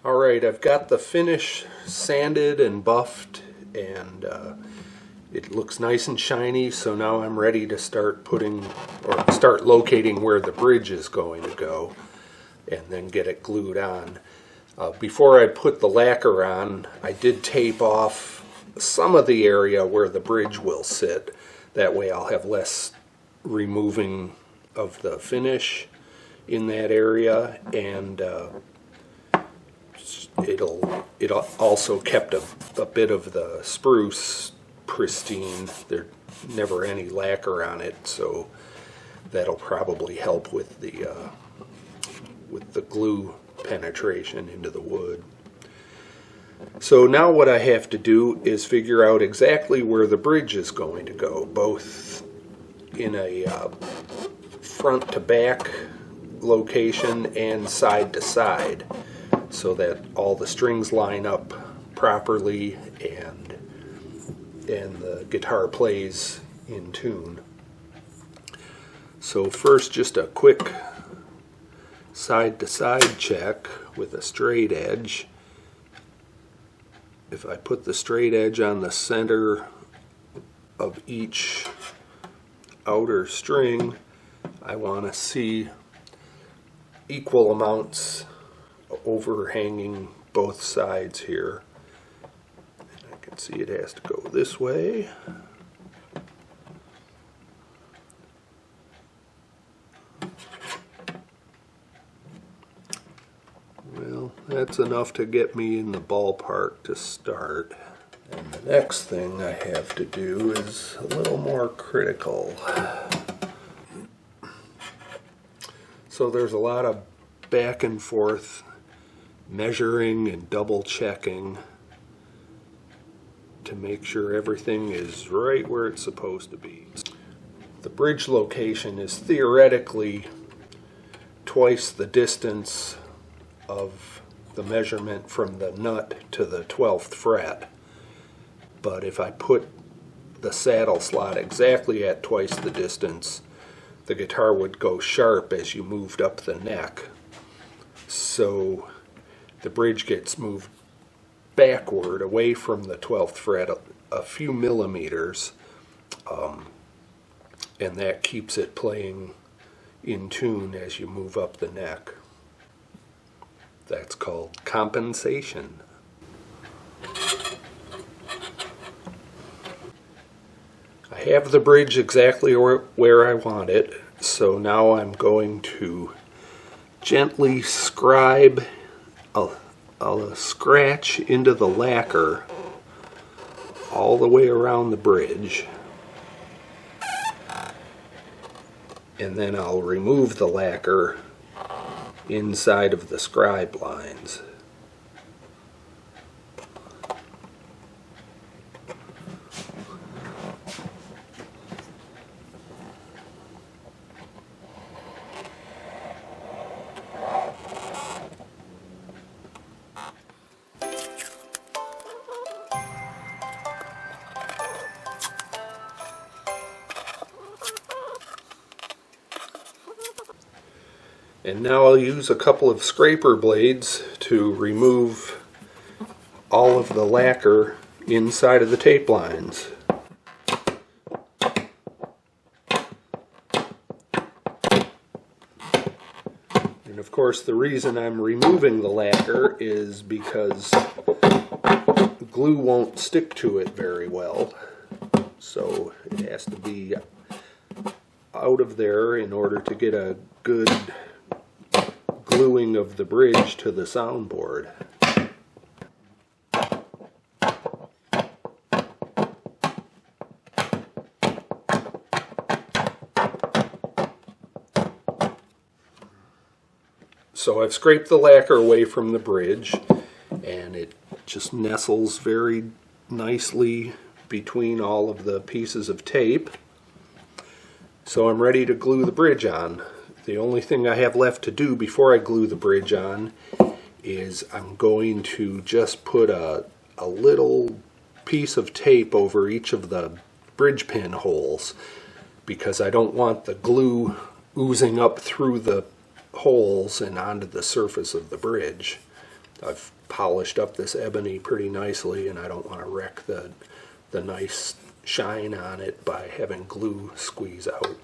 Alright, I've got the finish sanded and buffed, and it looks nice and shiny, so now I'm ready to start locating where the bridge is going to go and then get it glued on. Before I put the lacquer on, I did tape off some of the area where the bridge will sit. That way I'll have less removing of the finish in that area, and it also kept a bit of the spruce pristine. There's never any lacquer on it, so that'll probably help with the glue penetration into the wood. So now what I have to do is figure out exactly where the bridge is going to go, both in a front to back location and side to side, so that all the strings line up properly and the guitar plays in tune. So first, just a quick side to side check with a straight edge. If I put the straight edge on the center of each outer string, I want to see equal amounts overhanging both sides here. And I can see it has to go this way. Well, that's enough to get me in the ballpark to start. And the next thing I have to do is a little more critical. So there's a lot of back and forth measuring and double checking to make sure everything is right where it's supposed to be. The bridge location is theoretically twice the distance of the measurement from the nut to the 12th fret, but if I put the saddle slot exactly at twice the distance, the guitar would go sharp as you moved up the neck. So the bridge gets moved backward away from the 12th fret a few millimeters, and that keeps it playing in tune as you move up the neck. That's called compensation. I have the bridge exactly where I want it, so now I'm going to gently scribe a scratch into the lacquer all the way around the bridge, and then I'll remove the lacquer inside of the scribe lines. And now I'll use a couple of scraper blades to remove all of the lacquer inside of the tape lines. And of course, the reason I'm removing the lacquer is because glue won't stick to it very well. So it has to be out of there in order to get a good gluing of the bridge to the soundboard. So I've scraped the lacquer away from the bridge, and it just nestles very nicely between all of the pieces of tape. So I'm ready to glue the bridge on. The only thing I have left to do before I glue the bridge on is I'm going to just put a little piece of tape over each of the bridge pin holes, because I don't want the glue oozing up through the holes and onto the surface of the bridge. I've polished up this ebony pretty nicely, and I don't want to wreck the nice shine on it by having glue squeeze out.